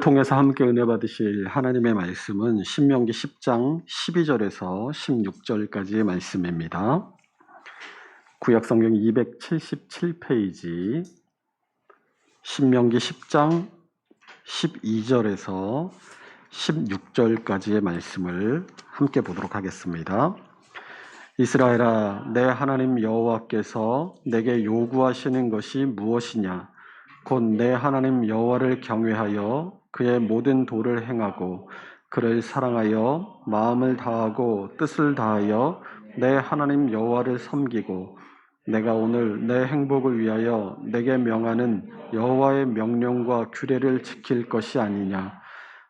통해서 함께 은혜 받으실 하나님의 말씀은 신명기 10장 12절에서 16절까지의 말씀입니다. 구약성경 277페이지 신명기 10장 12절에서 16절까지의 말씀을 함께 보도록 하겠습니다. 이스라엘아, 내 하나님 여호와께서 내게 요구하시는 것이 무엇이냐? 곧 내 하나님 여호와를 경외하여 그의 모든 도를 행하고 그를 사랑하여 마음을 다하고 뜻을 다하여 내 하나님 여호와를 섬기고 내가 오늘 내 행복을 위하여 내게 명하는 여호와의 명령과 규례를 지킬 것이 아니냐.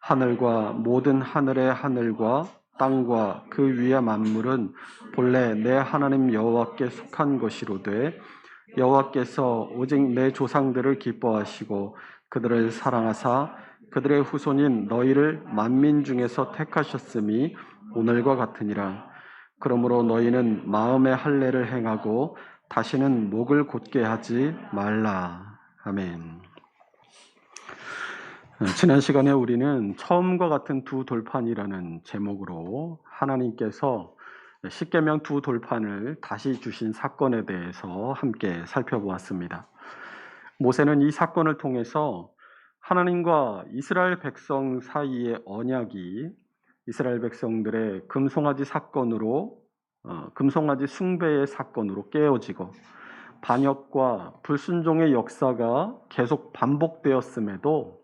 하늘과 모든 하늘의 하늘과 땅과 그 위의 만물은 본래 내 하나님 여호와께 속한 것이로되 여호와께서 오직 내 조상들을 기뻐하시고 그들을 사랑하사 그들의 후손인 너희를 만민 중에서 택하셨음이 오늘과 같으니라. 그러므로 너희는 마음의 할례를 행하고 다시는 목을 곧게 하지 말라. 아멘. 지난 시간에 우리는 처음과 같은 두 돌판이라는 제목으로 하나님께서 십계명 두 돌판을 다시 주신 사건에 대해서 함께 살펴보았습니다. 모세는 이 사건을 통해서 하나님과 이스라엘 백성 사이의 언약이 이스라엘 백성들의 금송아지 숭배의 사건으로 깨어지고 반역과 불순종의 역사가 계속 반복되었음에도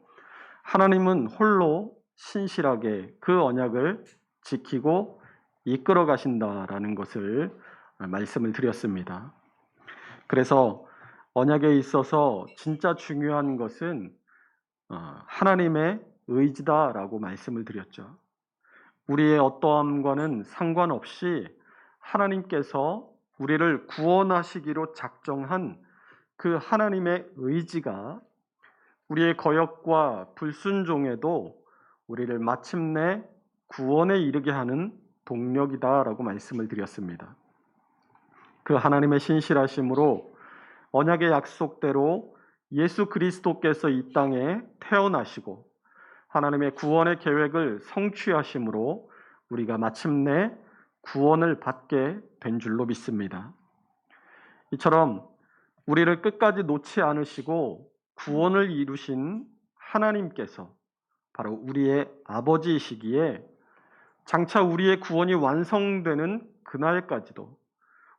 하나님은 홀로 신실하게 그 언약을 지키고 이끌어 가신다라는 것을 말씀을 드렸습니다. 그래서 언약에 있어서 진짜 중요한 것은 하나님의 의지다라고 말씀을 드렸죠. 우리의 어떠함과는 상관없이 하나님께서 우리를 구원하시기로 작정한 그 하나님의 의지가 우리의 거역과 불순종에도 우리를 마침내 구원에 이르게 하는 동력이다라고 말씀을 드렸습니다. 그 하나님의 신실하심으로 언약의 약속대로 예수 그리스도께서 이 땅에 태어나시고 하나님의 구원의 계획을 성취하심으로 우리가 마침내 구원을 받게 된 줄로 믿습니다. 이처럼 우리를 끝까지 놓지 않으시고 구원을 이루신 하나님께서 바로 우리의 아버지이시기에 장차 우리의 구원이 완성되는 그날까지도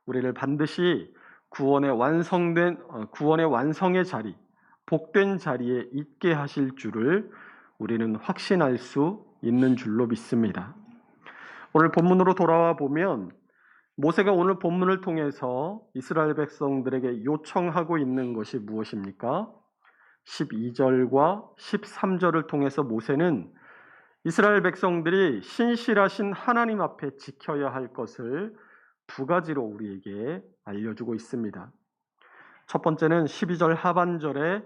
우리를 반드시 구원의 완성의 자리, 복된 자리에 있게 하실 줄을 우리는 확신할 수 있는 줄로 믿습니다. 오늘 본문으로 돌아와 보면 모세가 오늘 본문을 통해서 이스라엘 백성들에게 요청하고 있는 것이 무엇입니까? 12절과 13절을 통해서 모세는 이스라엘 백성들이 신실하신 하나님 앞에 지켜야 할 것을 두 가지로 우리에게 알려주고 있습니다. 첫 번째는 12절 하반절에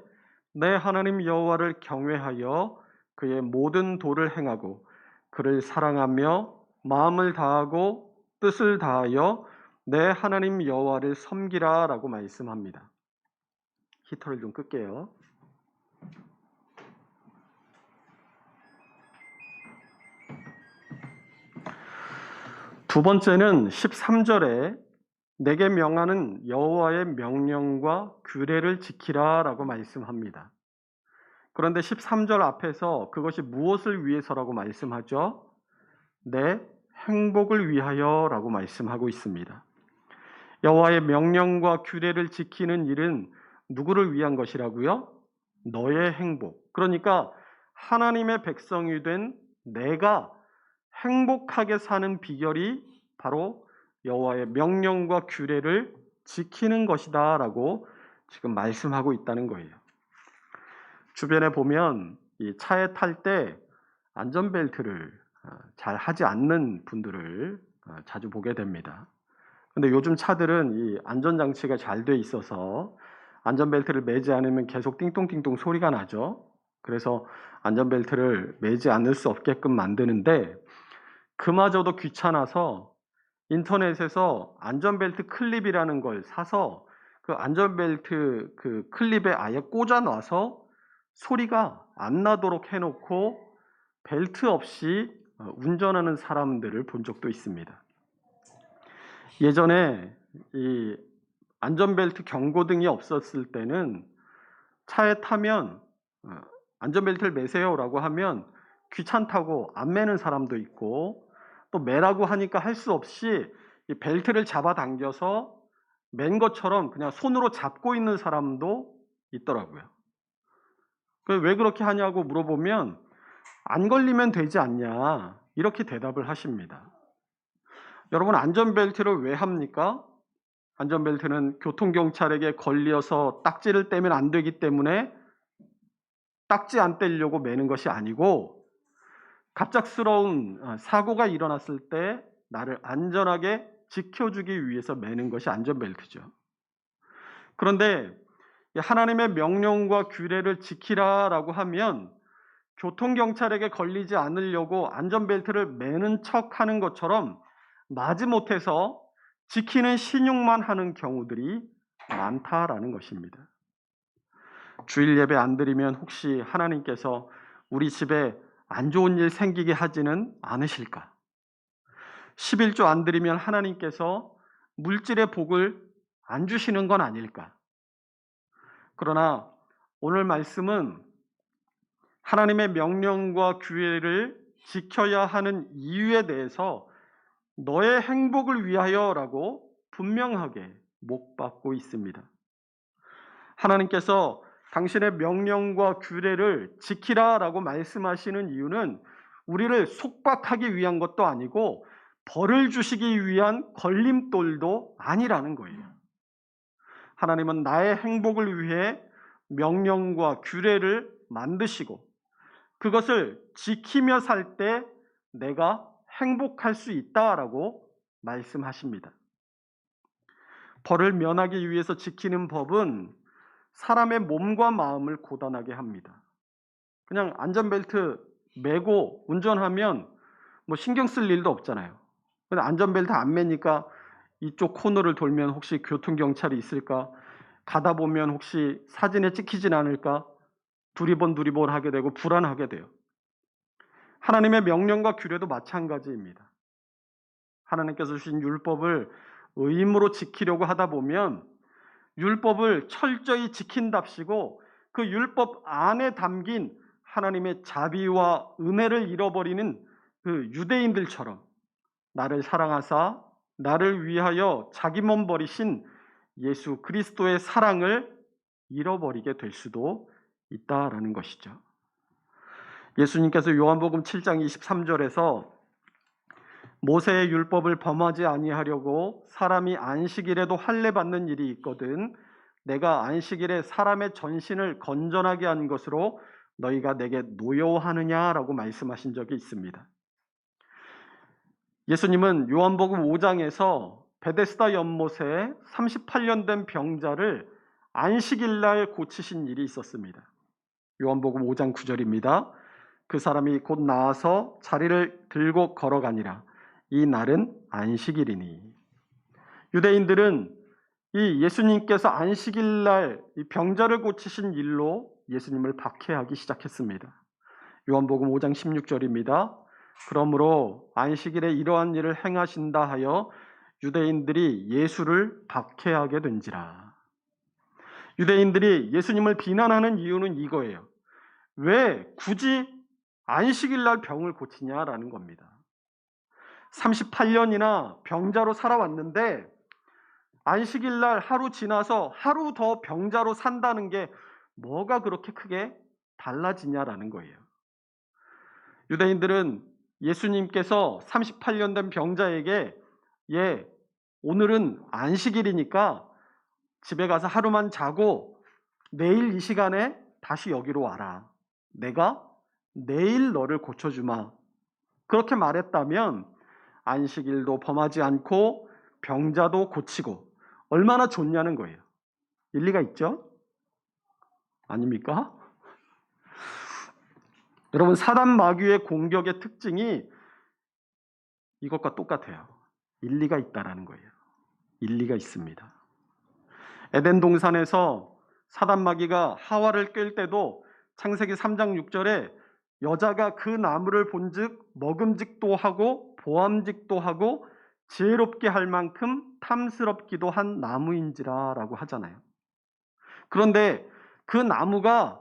내 하나님 여호와를 경외하여 그의 모든 도를 행하고 그를 사랑하며 마음을 다하고 뜻을 다하여 내 하나님 여호와를 섬기라 라고 말씀합니다. 히터를 좀 끌게요. 두 번째는 13절에 내게 명하는 여호와의 명령과 규례를 지키라 라고 말씀합니다. 그런데 13절 앞에서 그것이 무엇을 위해서라고 말씀하죠? 내 행복을 위하여 라고 말씀하고 있습니다. 여호와의 명령과 규례를 지키는 일은 누구를 위한 것이라고요? 너의 행복. 그러니까 하나님의 백성이 된 내가 행복하게 사는 비결이 바로 여호와의 명령과 규례를 지키는 것이다 라고 지금 말씀하고 있다는 거예요. 주변에 보면 이 차에 탈 때 안전벨트를 잘 하지 않는 분들을 자주 보게 됩니다. 근데 요즘 차들은 이 안전장치가 잘 돼 있어서 안전벨트를 매지 않으면 계속 띵똥띵똥 소리가 나죠. 그래서 안전벨트를 매지 않을 수 없게끔 만드는데 그마저도 귀찮아서 인터넷에서 안전벨트 클립이라는 걸 사서 그 안전벨트 그 클립에 아예 꽂아 놔서 소리가 안 나도록 해놓고 벨트 없이 운전하는 사람들을 본 적도 있습니다. 예전에 이 안전벨트 경고등이 없었을 때는 차에 타면 안전벨트를 매세요라고 하면 귀찮다고 안 매는 사람도 있고, 또 매라고 하니까 할 수 없이 이 벨트를 잡아당겨서 맨 것처럼 그냥 손으로 잡고 있는 사람도 있더라고요. 왜 그렇게 하냐고 물어보면 안 걸리면 되지 않냐, 이렇게 대답을 하십니다. 여러분, 안전벨트를 왜 합니까? 안전벨트는 교통경찰에게 걸려서 딱지를 떼면 안 되기 때문에 딱지 안 떼려고 매는 것이 아니고, 갑작스러운 사고가 일어났을 때 나를 안전하게 지켜주기 위해서 매는 것이 안전벨트죠. 그런데 하나님의 명령과 규례를 지키라라고 하면 교통경찰에게 걸리지 않으려고 안전벨트를 매는 척하는 것처럼 마지못해서 지키는 신용만 하는 경우들이 많다라는 것입니다. 주일 예배 안 드리면 혹시 하나님께서 우리 집에 안 좋은 일 생기게 하지는 않으실까? 11조 안 드리면 하나님께서 물질의 복을 안 주시는 건 아닐까? 그러나 오늘 말씀은 하나님의 명령과 규례를 지켜야 하는 이유에 대해서 너의 행복을 위하여라고 분명하게 목받고 있습니다. 하나님께서 당신의 명령과 규례를 지키라라고 말씀하시는 이유는 우리를 속박하기 위한 것도 아니고 벌을 주시기 위한 걸림돌도 아니라는 거예요. 하나님은 나의 행복을 위해 명령과 규례를 만드시고 그것을 지키며 살 때 내가 행복할 수 있다라고 말씀하십니다. 벌을 면하기 위해서 지키는 법은 사람의 몸과 마음을 고단하게 합니다. 그냥 안전벨트 매고 운전하면 뭐 신경 쓸 일도 없잖아요. 근데 안전벨트 안 매니까 이쪽 코너를 돌면 혹시 교통경찰이 있을까? 가다 보면 혹시 사진에 찍히진 않을까? 두리번 하게 되고 불안하게 돼요. 하나님의 명령과 규례도 마찬가지입니다. 하나님께서 주신 율법을 의무로 지키려고 하다 보면 율법을 철저히 지킨답시고 그 율법 안에 담긴 하나님의 자비와 은혜를 잃어버리는 그 유대인들처럼 나를 사랑하사 나를 위하여 자기 몸 버리신 예수 그리스도의 사랑을 잃어버리게 될 수도 있다라는 것이죠. 예수님께서 요한복음 7장 23절에서 모세의 율법을 범하지 아니하려고 사람이 안식일에도 할례 받는 일이 있거든 내가 안식일에 사람의 전신을 건전하게 한 것으로 너희가 내게 노여워하느냐라고 말씀하신 적이 있습니다. 예수님은 요한복음 5장에서 베데스다 연못에 38년 된 병자를 안식일 날 고치신 일이 있었습니다. 요한복음 5장 9절입니다. 그 사람이 곧 나와서 자리를 들고 걸어가니라. 이 날은 안식일이니. 유대인들은 이 예수님께서 안식일 날 이 병자를 고치신 일로 예수님을 박해하기 시작했습니다. 요한복음 5장 16절입니다. 그러므로 안식일에 이러한 일을 행하신다 하여 유대인들이 예수를 박해하게 된지라. 유대인들이 예수님을 비난하는 이유는 이거예요. 왜 굳이 안식일 날 병을 고치냐라는 겁니다. 38년이나 병자로 살아왔는데 안식일 날 하루 지나서 하루 더 병자로 산다는 게 뭐가 그렇게 크게 달라지냐라는 거예요. 유대인들은 예수님께서 38년 된 병자에게 오늘은 안식일이니까 집에 가서 하루만 자고 내일 이 시간에 다시 여기로 와라. 내가 내일 너를 고쳐주마. 그렇게 말했다면 안식일도 범하지 않고 병자도 고치고 얼마나 좋냐는 거예요. 일리가 있죠? 아닙니까? 여러분, 사단 마귀의 공격의 특징이 이것과 똑같아요. 일리가 있다라는 거예요. 일리가 있습니다. 에덴 동산에서 사단 마귀가 하와를 깰 때도 창세기 3장 6절에 여자가 그 나무를 본즉 먹음직도 하고 보암직도 하고 지혜롭게 할 만큼 탐스럽기도 한 나무인지라 라고 하잖아요. 그런데 그 나무가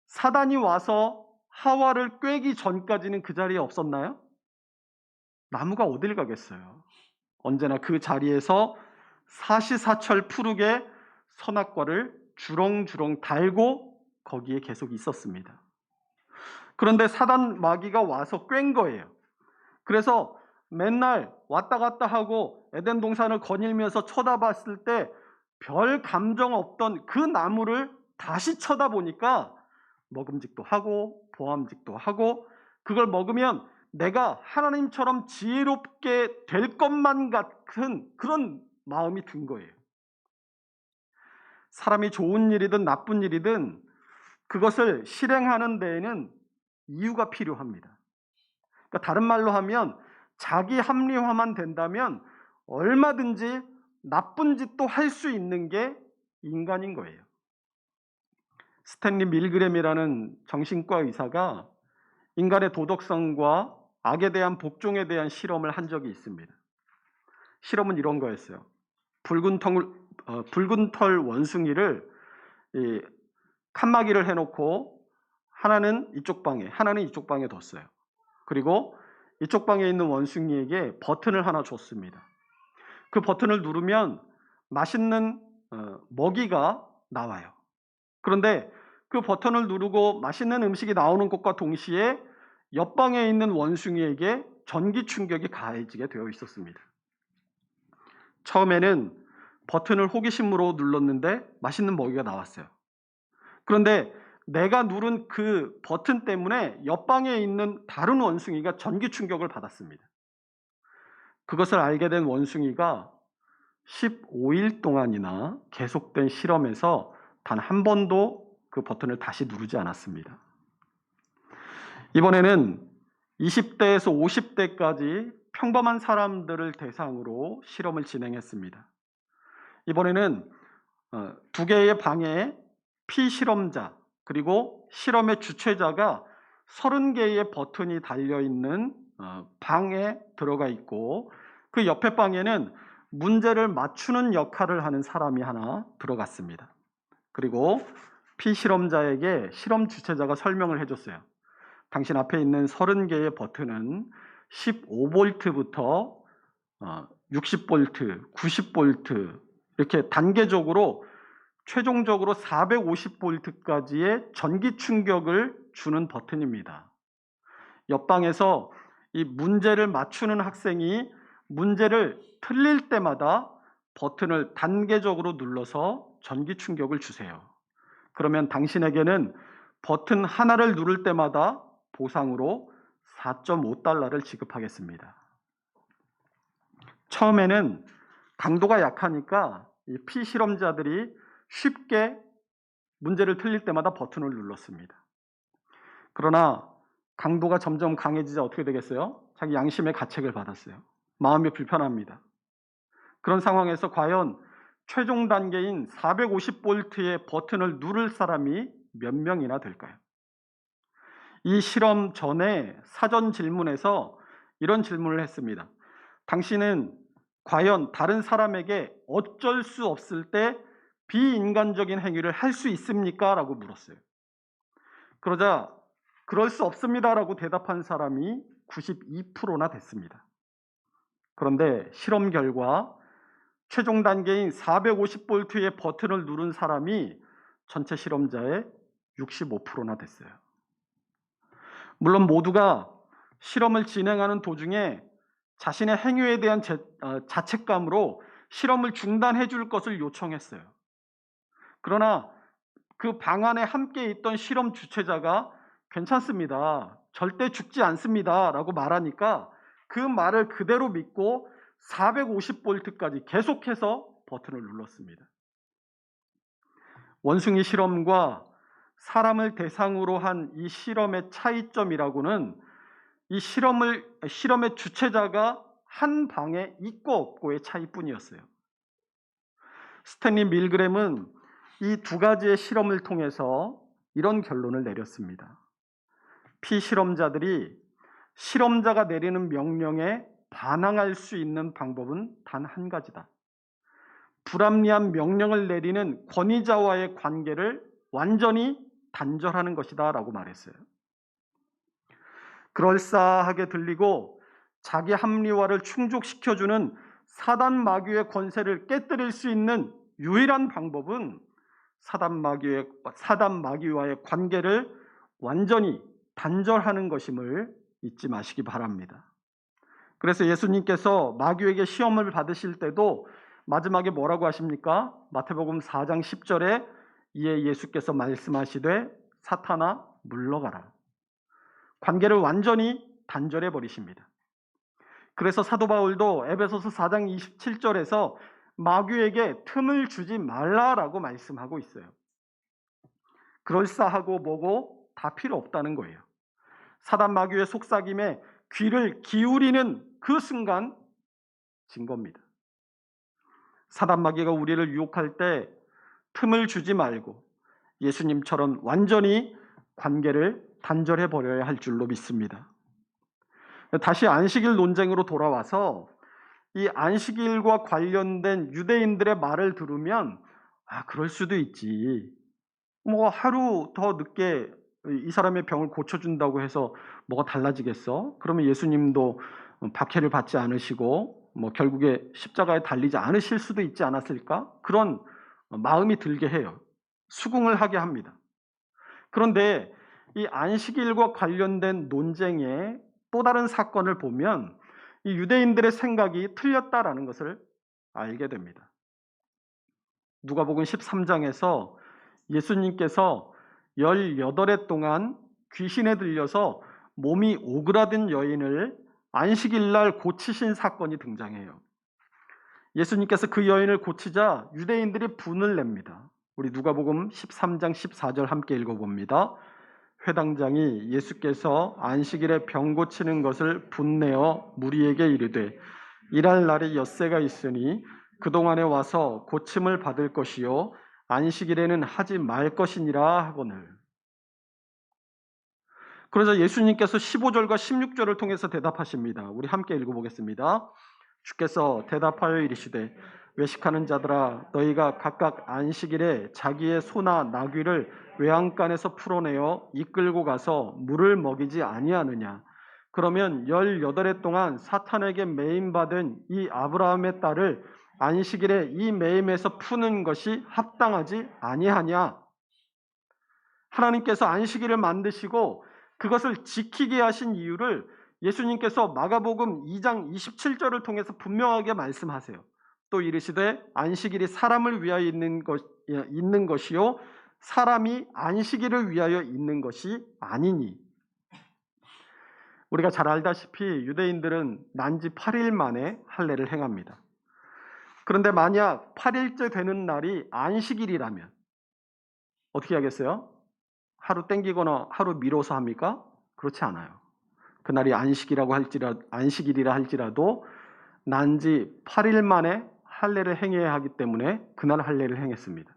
사단이 와서 하와를 꿰기 전까지는 그 자리에 없었나요? 나무가 어딜 가겠어요. 언제나 그 자리에서 사시사철 푸르게 선악과를 주렁주렁 달고 거기에 계속 있었습니다. 그런데 사단 마귀가 와서 꿰인 거예요. 그래서 맨날 왔다 갔다 하고 에덴 동산을 거닐면서 쳐다봤을 때 별 감정 없던 그 나무를 다시 쳐다보니까 먹음직도 하고 보암직도 하고 그걸 먹으면 내가 하나님처럼 지혜롭게 될 것만 같은 그런 마음이 든 거예요. 사람이 좋은 일이든 나쁜 일이든 그것을 실행하는 데에는 이유가 필요합니다. 그러니까 다른 말로 하면 자기 합리화만 된다면 얼마든지 나쁜 짓도 할 수 있는 게 인간인 거예요. 스탠리 밀그램이라는 정신과 의사가 인간의 도덕성과 악에 대한 복종에 대한 실험을 한 적이 있습니다. 실험은 이런 거였어요. 붉은 털 원숭이를 칸막이를 해놓고 하나는 이쪽 방에, 하나는 이쪽 방에 뒀어요. 그리고 이쪽 방에 있는 원숭이에게 버튼을 하나 줬습니다. 그 버튼을 누르면 맛있는 먹이가 나와요. 그런데 그 버튼을 누르고 맛있는 음식이 나오는 것과 동시에 옆방에 있는 원숭이에게 전기 충격이 가해지게 되어 있었습니다. 처음에는 버튼을 호기심으로 눌렀는데 맛있는 먹이가 나왔어요. 그런데 내가 누른 그 버튼 때문에 옆방에 있는 다른 원숭이가 전기 충격을 받았습니다. 그것을 알게 된 원숭이가 15일 동안이나 계속된 실험에서 단 한 번도 그 버튼을 다시 누르지 않았습니다. 이번에는 20대에서 50대까지 평범한 사람들을 대상으로 실험을 진행했습니다. 이번에는 2개의 방에 피실험자 그리고 실험의 주최자가 30개의 버튼이 달려있는 방에 들어가 있고 그 옆에 방에는 문제를 맞추는 역할을 하는 사람이 하나 들어갔습니다. 그리고 피실험자에게 실험 주최자가 설명을 해줬어요. 당신 앞에 있는 30개의 버튼은 15볼트부터 60볼트, 90볼트 이렇게 단계적으로 최종적으로 450볼트까지의 전기 충격을 주는 버튼입니다. 옆방에서 이 문제를 맞추는 학생이 문제를 틀릴 때마다 버튼을 단계적으로 눌러서 전기 충격을 주세요. 그러면 당신에게는 버튼 하나를 누를 때마다 보상으로 4.5달러를 지급하겠습니다. 처음에는 강도가 약하니까 이 피실험자들이 쉽게 문제를 틀릴 때마다 버튼을 눌렀습니다. 그러나 강도가 점점 강해지자 어떻게 되겠어요? 자기 양심의 가책을 받았어요. 마음이 불편합니다. 그런 상황에서 과연 최종 단계인 450볼트의 버튼을 누를 사람이 몇 명이나 될까요? 이 실험 전에 사전 질문에서 이런 질문을 했습니다. 당신은 과연 다른 사람에게 어쩔 수 없을 때 비인간적인 행위를 할 수 있습니까? 라고 물었어요. 그러자 그럴 수 없습니다라고 대답한 사람이 92%나 됐습니다. 그런데 실험 결과 최종 단계인 450볼트의 버튼을 누른 사람이 전체 실험자의 65%나 됐어요. 물론 모두가 실험을 진행하는 도중에 자신의 행위에 대한 자책감으로 실험을 중단해 줄 것을 요청했어요. 그러나 그 방 안에 함께 있던 실험 주최자가 괜찮습니다. 절대 죽지 않습니다. 라고 말하니까 그 말을 그대로 믿고 450볼트까지 계속해서 버튼을 눌렀습니다. 원숭이 실험과 사람을 대상으로 한 이 실험의 차이점이라고는 이 실험의 주최자가 한 방에 있고 없고의 차이뿐이었어요. 스탠리 밀그램은 이 두 가지의 실험을 통해서 이런 결론을 내렸습니다. 피실험자들이 실험자가 내리는 명령에 반항할 수 있는 방법은 단 한 가지다. 불합리한 명령을 내리는 권위자와의 관계를 완전히 단절하는 것이다 라고 말했어요. 그럴싸하게 들리고 자기 합리화를 충족시켜주는 사단 마귀의 권세를 깨뜨릴 수 있는 유일한 방법은 사단 마귀와의 관계를 완전히 단절하는 것임을 잊지 마시기 바랍니다. 그래서 예수님께서 마귀에게 시험을 받으실 때도 마지막에 뭐라고 하십니까? 마태복음 4장 10절에 이에 예수께서 말씀하시되 사탄아 물러가라. 관계를 완전히 단절해 버리십니다. 그래서 사도 바울도 에베소서 4장 27절에서 마귀에게 틈을 주지 말라라고 말씀하고 있어요. 그럴싸하고 뭐고 다 필요 없다는 거예요. 사단 마귀의 속삭임에 귀를 기울이는 그 순간 진 겁니다. 사단 마귀가 우리를 유혹할 때 틈을 주지 말고 예수님처럼 완전히 관계를 단절해 버려야 할 줄로 믿습니다. 다시 안식일 논쟁으로 돌아와서 이 안식일과 관련된 유대인들의 말을 들으면 그럴 수도 있지. 뭐 하루 더 늦게 이 사람의 병을 고쳐준다고 해서 뭐가 달라지겠어? 그러면 예수님도 박해를 받지 않으시고 뭐 결국에 십자가에 달리지 않으실 수도 있지 않았을까? 그런 마음이 들게 해요. 수긍을 하게 합니다. 그런데 이 안식일과 관련된 논쟁의 또 다른 사건을 보면 이 유대인들의 생각이 틀렸다라는 것을 알게 됩니다. 누가복음 13장에서 예수님께서 18해 동안 귀신에 들려서 몸이 오그라든 여인을 안식일날 고치신 사건이 등장해요. 예수님께서 그 여인을 고치자 유대인들이 분을 냅니다. 우리 누가복음 13장 14절 함께 읽어봅니다. 회당장이 예수께서 안식일에 병 고치는 것을 분내어 무리에게 이르되 일할 날이 엿새가 있으니 그동안에 와서 고침을 받을 것이요 안식일에는 하지 말 것이니라 하거늘. 그래서 예수님께서 15절과 16절을 통해서 대답하십니다. 우리 함께 읽어보겠습니다. 주께서 대답하여 이르시되 외식하는 자들아 너희가 각각 안식일에 자기의 소나 나귀를 외양간에서 풀어내어 이끌고 가서 물을 먹이지 아니하느냐. 그러면 18해 동안 사탄에게 매임받은 이 아브라함의 딸을 안식일에 이 매임에서 푸는 것이 합당하지 아니하냐. 하나님께서 안식일을 만드시고 그것을 지키게 하신 이유를 예수님께서 마가복음 2장 27절을 통해서 분명하게 말씀하세요. 또 이르시되 안식일이 사람을 위하여 있는 것이요 사람이 안식일을 위하여 있는 것이 아니니. 우리가 잘 알다시피 유대인들은 난지 8일 만에 할례를 행합니다. 그런데 만약 8일째 되는 날이 안식일이라면 어떻게 하겠어요? 하루 땡기거나 하루 미뤄서 합니까? 그렇지 않아요. 그날이 안식일이라 할지라도 난지 8일 만에 할례를 행해야 하기 때문에 그날 할례를 행했습니다.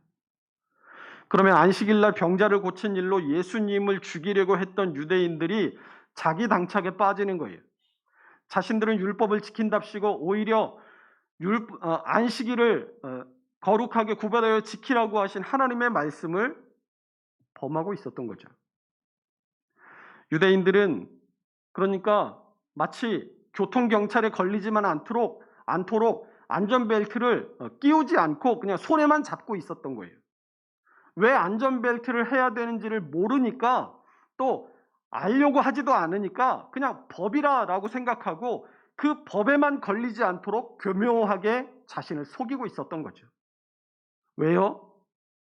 그러면 안식일날 병자를 고친 일로 예수님을 죽이려고 했던 유대인들이 자기 당착에 빠지는 거예요. 자신들은 율법을 지킨답시고 오히려 안식일을 거룩하게 구별하여 지키라고 하신 하나님의 말씀을 범하고 있었던 거죠. 유대인들은 그러니까 마치 교통경찰에 걸리지만 않도록 안전벨트를 끼우지 않고 그냥 손에만 잡고 있었던 거예요. 왜 안전벨트를 해야 되는지를 모르니까 또 알려고 하지도 않으니까 그냥 법이라고 생각하고 그 법에만 걸리지 않도록 교묘하게 자신을 속이고 있었던 거죠. 왜요?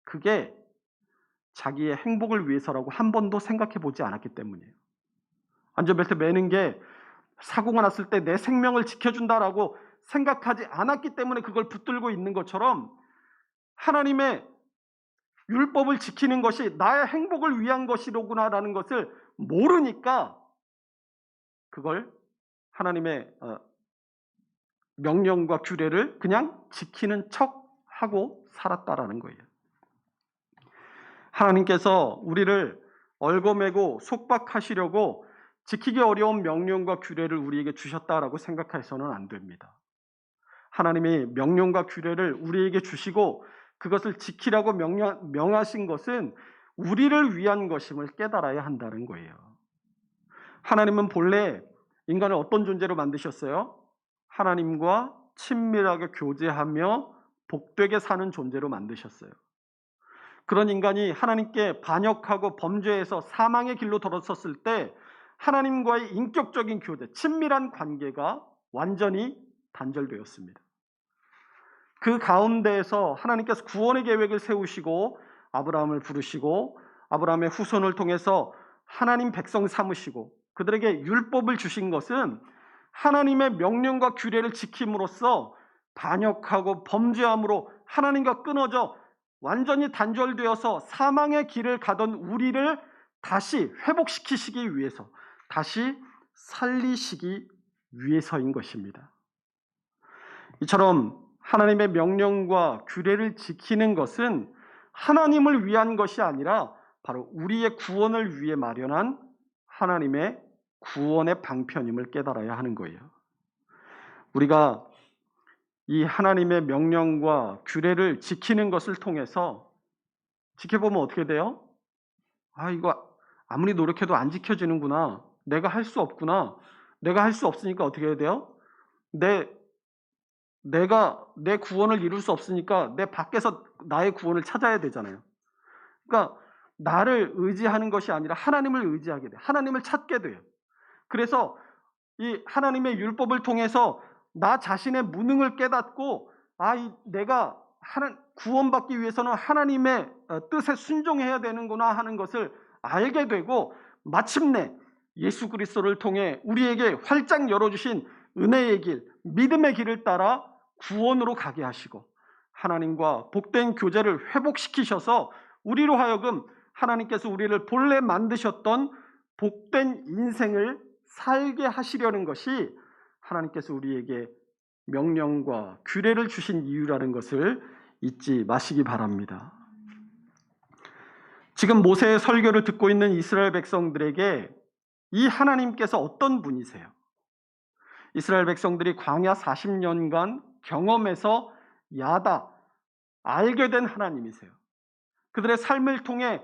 그게 자기의 행복을 위해서라고 한 번도 생각해 보지 않았기 때문이에요. 안전벨트 매는 게 사고가 났을 때 내 생명을 지켜준다라고 생각하지 않았기 때문에 그걸 붙들고 있는 것처럼 하나님의 율법을 지키는 것이 나의 행복을 위한 것이로구나라는 것을 모르니까 그걸 하나님의 명령과 규례를 그냥 지키는 척하고 살았다라는 거예요. 하나님께서 우리를 얽어매고 속박하시려고 지키기 어려운 명령과 규례를 우리에게 주셨다라고 생각해서는 안 됩니다. 하나님이 명령과 규례를 우리에게 주시고 그것을 지키라고 명하신 것은 우리를 위한 것임을 깨달아야 한다는 거예요. 하나님은 본래 인간을 어떤 존재로 만드셨어요? 하나님과 친밀하게 교제하며 복되게 사는 존재로 만드셨어요. 그런 인간이 하나님께 반역하고 범죄해서 사망의 길로 돌아섰을 때 하나님과의 인격적인 교제, 친밀한 관계가 완전히 단절되었습니다. 그 가운데에서 하나님께서 구원의 계획을 세우시고 아브라함을 부르시고 아브라함의 후손을 통해서 하나님 백성 삼으시고 그들에게 율법을 주신 것은 하나님의 명령과 규례를 지킴으로써 반역하고 범죄함으로 하나님과 끊어져 완전히 단절되어서 사망의 길을 가던 우리를 다시 회복시키시기 위해서, 다시 살리시기 위해서인 것입니다. 이처럼 하나님의 명령과 규례를 지키는 것은 하나님을 위한 것이 아니라 바로 우리의 구원을 위해 마련한 하나님의 구원의 방편임을 깨달아야 하는 거예요. 우리가 이 하나님의 명령과 규례를 지키는 것을 통해서 지켜보면 어떻게 돼요? 이거 아무리 노력해도 안 지켜지는구나. 내가 할 수 없구나. 내가 할 수 없으니까 어떻게 해야 돼요? 내가 내 구원을 이룰 수 없으니까 내 밖에서 나의 구원을 찾아야 되잖아요. 그러니까 나를 의지하는 것이 아니라 하나님을 의지하게 돼요. 하나님을 찾게 돼요. 그래서 이 하나님의 율법을 통해서 나 자신의 무능을 깨닫고 내가 구원받기 위해서는 하나님의 뜻에 순종해야 되는구나 하는 것을 알게 되고 마침내 예수 그리스도를 통해 우리에게 활짝 열어주신 은혜의 길, 믿음의 길을 따라 구원으로 가게 하시고 하나님과 복된 교제를 회복시키셔서 우리로 하여금 하나님께서 우리를 본래 만드셨던 복된 인생을 살게 하시려는 것이 하나님께서 우리에게 명령과 규례를 주신 이유라는 것을 잊지 마시기 바랍니다. 지금 모세의 설교를 듣고 있는 이스라엘 백성들에게 이 하나님께서 어떤 분이세요? 이스라엘 백성들이 광야 40년간 경험해서 알게 된 하나님이세요. 그들의 삶을 통해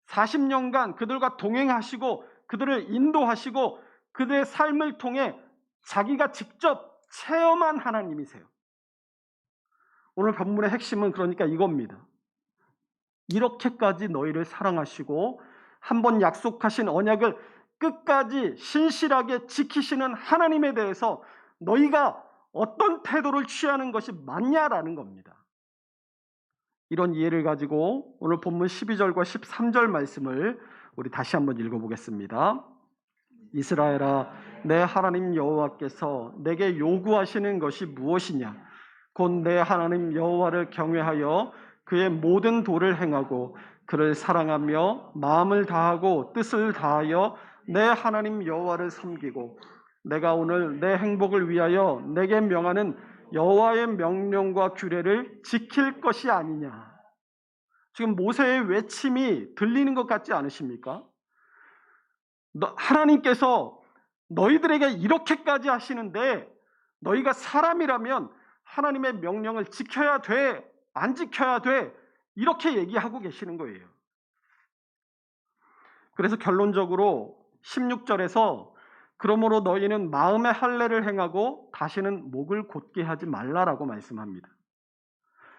40년간 그들과 동행하시고 그들을 인도하시고 그들의 삶을 통해 자기가 직접 체험한 하나님이세요. 오늘 본문의 핵심은 그러니까 이겁니다. 이렇게까지 너희를 사랑하시고 한번 약속하신 언약을 끝까지 신실하게 지키시는 하나님에 대해서 너희가 어떤 태도를 취하는 것이 맞냐라는 겁니다. 이런 이해를 가지고 오늘 본문 12절과 13절 말씀을 우리 다시 한번 읽어보겠습니다. 이스라엘아, 내 하나님 여호와께서 내게 요구하시는 것이 무엇이냐? 곧 내 하나님 여호와를 경외하여 그의 모든 도를 행하고 그를 사랑하며 마음을 다하고 뜻을 다하여 내 하나님 여호와를 섬기고 내가 오늘 내 행복을 위하여 내게 명하는 여호와의 명령과 규례를 지킬 것이 아니냐. 지금 모세의 외침이 들리는 것 같지 않으십니까? 하나님께서 너희들에게 이렇게까지 하시는데 너희가 사람이라면 하나님의 명령을 지켜야 돼, 안 지켜야 돼, 이렇게 얘기하고 계시는 거예요. 그래서 결론적으로 16절에서 그러므로 너희는 마음의 할례를 행하고 다시는 목을 곧게 하지 말라라고 말씀합니다.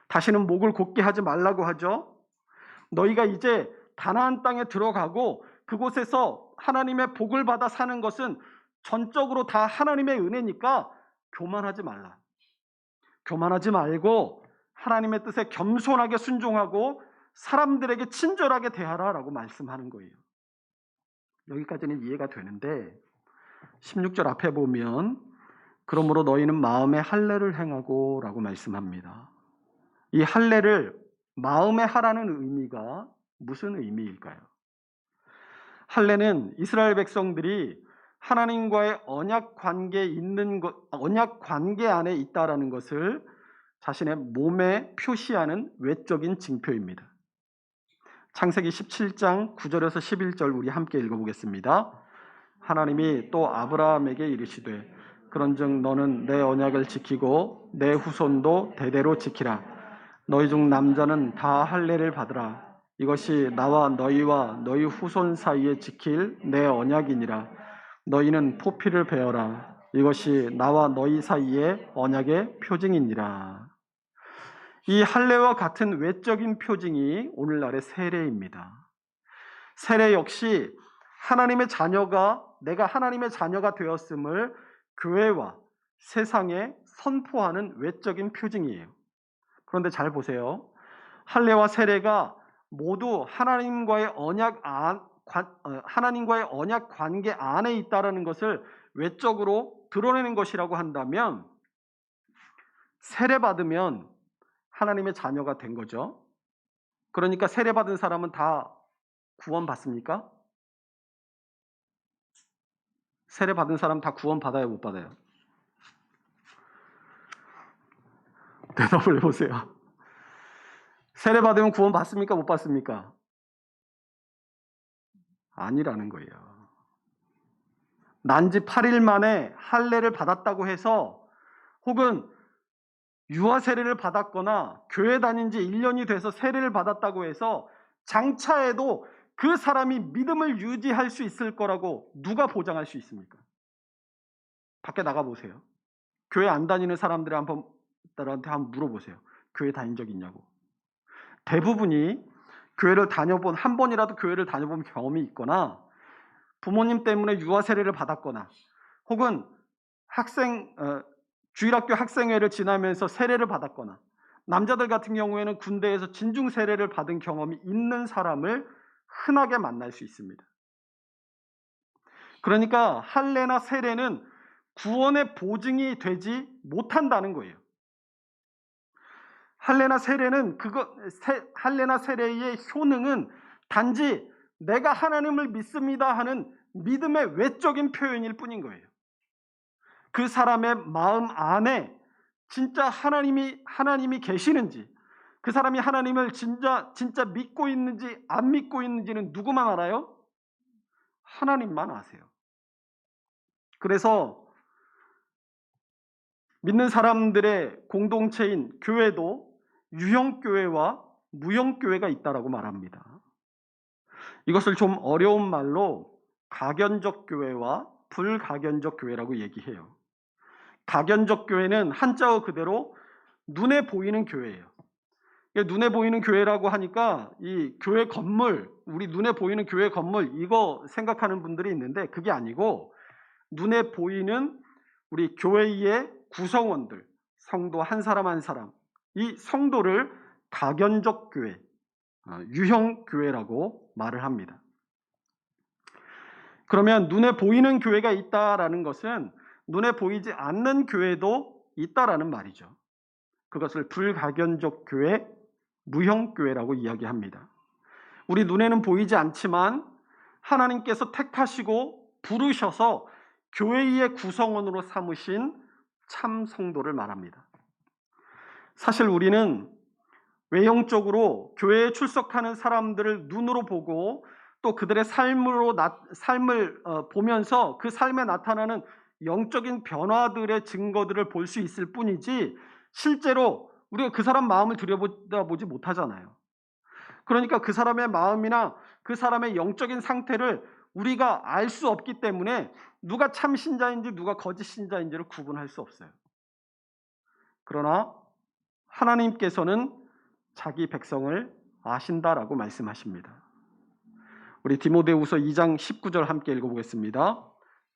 다시는 목을 곧게 하지 말라고 하죠. 너희가 이제 가나안 땅에 들어가고 그곳에서 하나님의 복을 받아 사는 것은 전적으로 다 하나님의 은혜니까 교만하지 말라. 교만하지 말고 하나님의 뜻에 겸손하게 순종하고 사람들에게 친절하게 대하라라고 말씀하는 거예요. 여기까지는 이해가 되는데 16절 앞에 보면 그러므로 너희는 마음의 할례를 행하고 라고 말씀합니다. 이 할례를 마음에 하라는 의미가 무슨 의미일까요? 할례는 이스라엘 백성들이 하나님과의 언약 관계 안에 있다라는 것을 자신의 몸에 표시하는 외적인 징표입니다. 창세기 17장 9절에서 11절 우리 함께 읽어보겠습니다. 하나님이 또 아브라함에게 이르시되 그런즉 너는 내 언약을 지키고 내 후손도 대대로 지키라. 너희 중 남자는 다 할례를 받으라. 이것이 나와 너희와 너희 후손 사이에 지킬 내 언약이니라. 너희는 포피를 베어라. 이것이 나와 너희 사이의 언약의 표징이니라. 이 할례와 같은 외적인 표징이 오늘날의 세례입니다. 세례 역시 하나님의 자녀가 내가 하나님의 자녀가 되었음을 교회와 세상에 선포하는 외적인 표징이에요. 그런데 잘 보세요. 할례와 세례가 모두 하나님과의 언약 관계 안에 있다라는 것을 외적으로 드러내는 것이라고 한다면 세례 받으면 하나님의 자녀가 된 거죠. 그러니까 세례 받은 사람은 다 구원 받습니까? 세례 받은 사람 다 구원 받아요, 못 받아요? 대답을 해보세요. 세례 받으면 구원 받습니까, 못 받습니까? 아니라는 거예요. 난지 8일 만에 할례를 받았다고 해서 혹은 유아 세례를 받았거나 교회 다닌 지 1년이 돼서 세례를 받았다고 해서 장차에도 그 사람이 믿음을 유지할 수 있을 거라고 누가 보장할 수 있습니까? 밖에 나가보세요. 교회 안 다니는 사람들한테 한번 물어보세요. 교회 다닌 적 있냐고. 대부분이 교회를 다녀본 한 번이라도 교회를 다녀본 경험이 있거나 부모님 때문에 유아 세례를 받았거나 혹은 주일학교 학생회를 지나면서 세례를 받았거나 남자들 같은 경우에는 군대에서 진중 세례를 받은 경험이 있는 사람을 흔하게 만날 수 있습니다. 그러니까 할례나 세례는 구원의 보증이 되지 못한다는 거예요. 할례나 세례의 효능은 단지 내가 하나님을 믿습니다 하는 믿음의 외적인 표현일 뿐인 거예요. 그 사람의 마음 안에 진짜 하나님이 계시는지, 그 사람이 하나님을 진짜 믿고 있는지 안 믿고 있는지는 누구만 알아요? 하나님만 아세요. 그래서 믿는 사람들의 공동체인 교회도 유형교회와 무형교회가 있다라고 말합니다. 이것을 좀 어려운 말로 가견적 교회와 불가견적 교회라고 얘기해요. 가견적 교회는 한자어 그대로 눈에 보이는 교회예요. 눈에 보이는 교회라고 하니까 이 교회 건물, 우리 눈에 보이는 교회 건물 이거 생각하는 분들이 있는데 그게 아니고 눈에 보이는 우리 교회의 구성원들, 성도 한 사람 한 사람, 이 성도를 가견적 교회, 유형 교회라고 말을 합니다. 그러면 눈에 보이는 교회가 있다라는 것은 눈에 보이지 않는 교회도 있다라는 말이죠. 그것을 불가견적 교회, 무형교회라고 이야기합니다. 우리 눈에는 보이지 않지만 하나님께서 택하시고 부르셔서 교회의 구성원으로 삼으신 참 성도를 말합니다. 사실 우리는 외형적으로 교회에 출석하는 사람들을 눈으로 보고 또 그들의 삶을 보면서 그 삶에 나타나는 영적인 변화들의 증거들을 볼 수 있을 뿐이지 실제로 우리가 그 사람 마음을 들여다보지 못하잖아요. 그러니까 그 사람의 마음이나 그 사람의 영적인 상태를 우리가 알 수 없기 때문에 누가 참 신자인지 누가 거짓 신자인지를 구분할 수 없어요. 그러나 하나님께서는 자기 백성을 아신다라고 말씀하십니다. 우리 디모데후서 2장 19절 함께 읽어보겠습니다.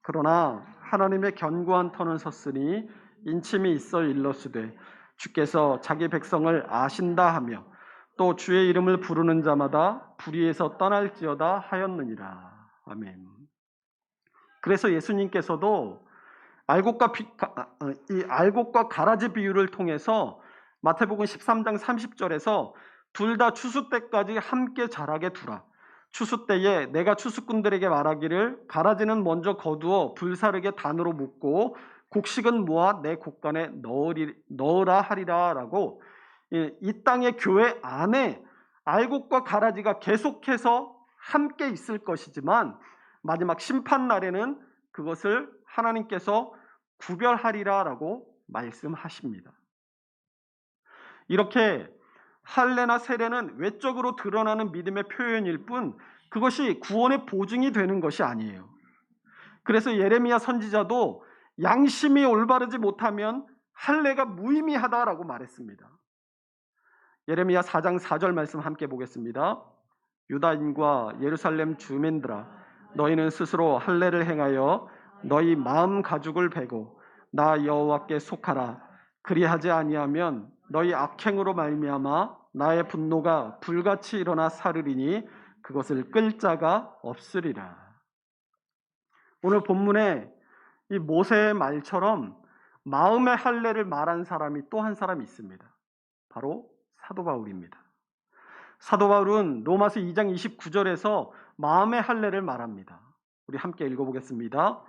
그러나 하나님의 견고한 터는 섰으니 인침이 있어 일러스되 주께서 자기 백성을 아신다 하며 또 주의 이름을 부르는 자마다 불의에서 떠날지어다 하였느니라. 아멘. 그래서 예수님께서도 알곡과 가라지 비유를 통해서 마태복음 13장 30절에서 둘 다 추수 때까지 함께 자라게 두라. 추수 때에 내가 추수꾼들에게 말하기를 가라지는 먼저 거두어 불사르게 단으로 묶고 곡식은 모아 내 곡간에 넣으라 하리라 라고 이 땅의 교회 안에 알곡과 가라지가 계속해서 함께 있을 것이지만 마지막 심판 날에는 그것을 하나님께서 구별하리라라고 말씀하십니다. 이렇게 할례나 세례는 외적으로 드러나는 믿음의 표현일 뿐 그것이 구원의 보증이 되는 것이 아니에요. 그래서 예레미야 선지자도 양심이 올바르지 못하면 할례가 무의미하다라고 말했습니다. 예레미야 4장 4절 말씀 함께 보겠습니다. 유다인과 예루살렘 주민들아, 너희는 스스로 할례를 행하여 너희 마음 가죽을 베고 나 여호와께 속하라. 그리하지 아니하면 너희 악행으로 말미암아 나의 분노가 불같이 일어나 사르리니 그것을 끌 자가 없으리라. 오늘 본문에 이 모세의 말처럼 마음의 할례를 말한 사람이 또 한 사람이 있습니다. 바로 사도 바울입니다. 사도 바울은 로마서 2장 29절에서 마음의 할례를 말합니다. 우리 함께 읽어보겠습니다.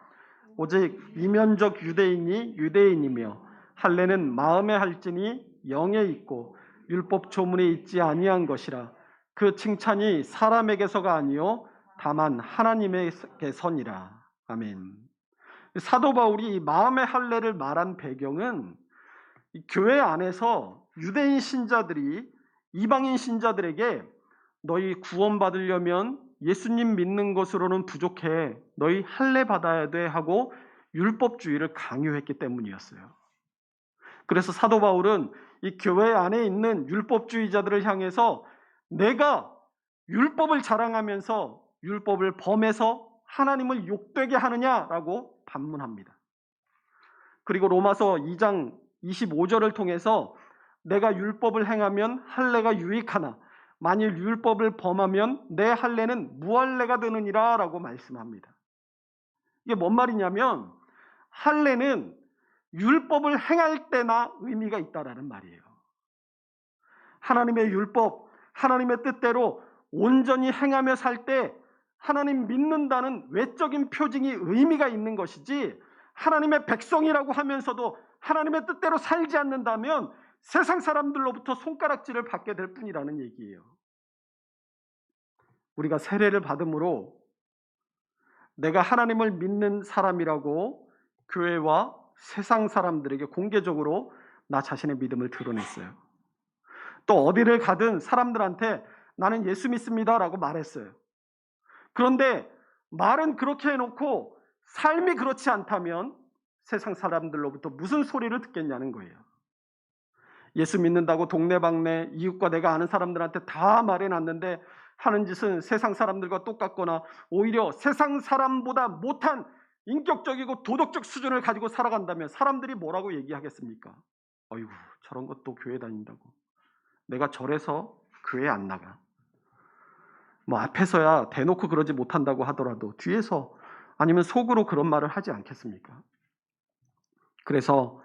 오직 이면적 유대인이 유대인이며 할례는 마음에 할지니 영에 있고 율법 조문에 있지 아니한 것이라. 그 칭찬이 사람에게서가 아니요 다만 하나님에게서니라. 아멘. 사도 바울이 마음의 할례를 말한 배경은 교회 안에서 유대인 신자들이 이방인 신자들에게 너희 구원받으려면 예수님 믿는 것으로는 부족해. 너희 할례 받아야 돼 하고 율법주의를 강요했기 때문이었어요. 그래서 사도 바울은 이 교회 안에 있는 율법주의자들을 향해서 내가 율법을 자랑하면서 율법을 범해서 하나님을 욕되게 하느냐라고 반문합니다. 그리고 로마서 2장 25절을 통해서 내가 율법을 행하면 할례가 유익하나 만일 율법을 범하면 내 할례는 무할례가 되느니라 라고 말씀합니다. 이게 뭔 말이냐면 할례는 율법을 행할 때나 의미가 있다라는 말이에요. 하나님의 율법, 하나님의 뜻대로 온전히 행하며 살 때 하나님 믿는다는 외적인 표징이 의미가 있는 것이지 하나님의 백성이라고 하면서도 하나님의 뜻대로 살지 않는다면 세상 사람들로부터 손가락질을 받게 될 뿐이라는 얘기예요. 우리가 세례를 받음으로 내가 하나님을 믿는 사람이라고 교회와 세상 사람들에게 공개적으로 나 자신의 믿음을 드러냈어요. 또 어디를 가든 사람들한테 나는 예수 믿습니다라고 말했어요. 그런데 말은 그렇게 해놓고 삶이 그렇지 않다면 세상 사람들로부터 무슨 소리를 듣겠냐는 거예요. 예수 믿는다고 동네방네 이웃과 내가 아는 사람들한테 다 말해놨는데 하는 짓은 세상 사람들과 똑같거나 오히려 세상 사람보다 못한 인격적이고 도덕적 수준을 가지고 살아간다면 사람들이 뭐라고 얘기하겠습니까? 어이구, 저런 것도 교회 다닌다고. 내가 절에서 교회 안 나가. 뭐 앞에서야 대놓고 그러지 못한다고 하더라도 뒤에서 아니면 속으로 그런 말을 하지 않겠습니까? 그래서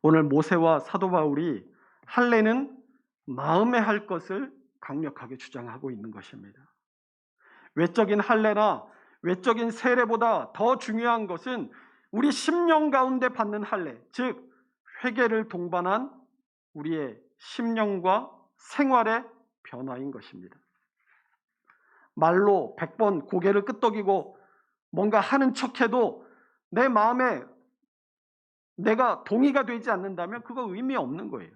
오늘 모세와 사도 바울이 할례는 마음에 할 것을 강력하게 주장하고 있는 것입니다. 외적인 할례나 외적인 세례보다 더 중요한 것은 우리 심령 가운데 받는 할례, 즉 회개를 동반한 우리의 심령과 생활의 변화인 것입니다. 말로 100번 고개를 끄덕이고 뭔가 하는 척해도 내 마음에 내가 동의가 되지 않는다면 그거 의미 없는 거예요.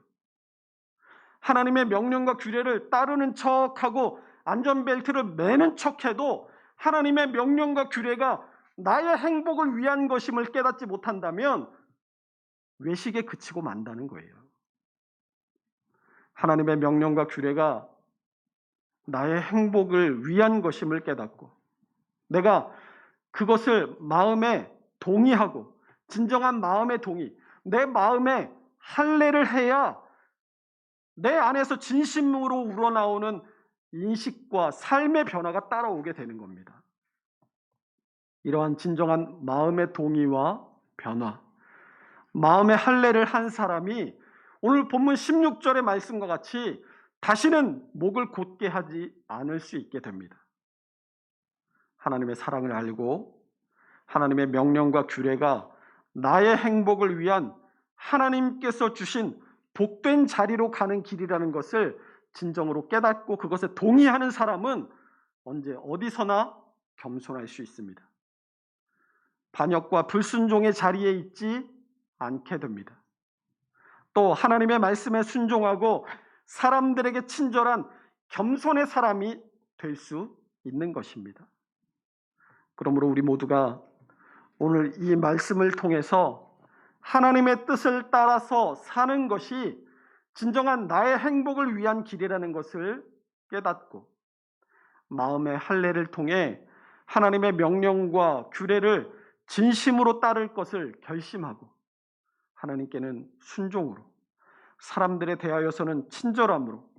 하나님의 명령과 규례를 따르는 척하고 안전벨트를 매는 척해도 하나님의 명령과 규례가 나의 행복을 위한 것임을 깨닫지 못한다면 외식에 그치고 만다는 거예요. 하나님의 명령과 규례가 나의 행복을 위한 것임을 깨닫고 내가 그것을 마음에 동의하고 진정한 마음의 동의, 내 마음에 할례를 해야 내 안에서 진심으로 우러나오는 인식과 삶의 변화가 따라오게 되는 겁니다. 이러한 진정한 마음의 동의와 변화, 마음의 할례를 한 사람이 오늘 본문 16절의 말씀과 같이 다시는 목을 곧게 하지 않을 수 있게 됩니다. 하나님의 사랑을 알고 하나님의 명령과 규례가 나의 행복을 위한 하나님께서 주신 복된 자리로 가는 길이라는 것을 진정으로 깨닫고 그것에 동의하는 사람은 언제 어디서나 겸손할 수 있습니다. 반역과 불순종의 자리에 있지 않게 됩니다. 또 하나님의 말씀에 순종하고 사람들에게 친절한 겸손의 사람이 될 수 있는 것입니다. 그러므로 우리 모두가 오늘 이 말씀을 통해서 하나님의 뜻을 따라서 사는 것이 진정한 나의 행복을 위한 길이라는 것을 깨닫고 마음의 할례를 통해 하나님의 명령과 규례를 진심으로 따를 것을 결심하고 하나님께는 순종으로, 사람들에 대하여서는 친절함으로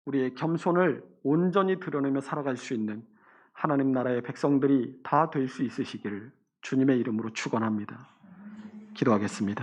우리의 겸손을 온전히 드러내며 살아갈 수 있는 하나님 나라의 백성들이 다 될 수 있으시기를 주님의 이름으로 축원합니다. 기도하겠습니다.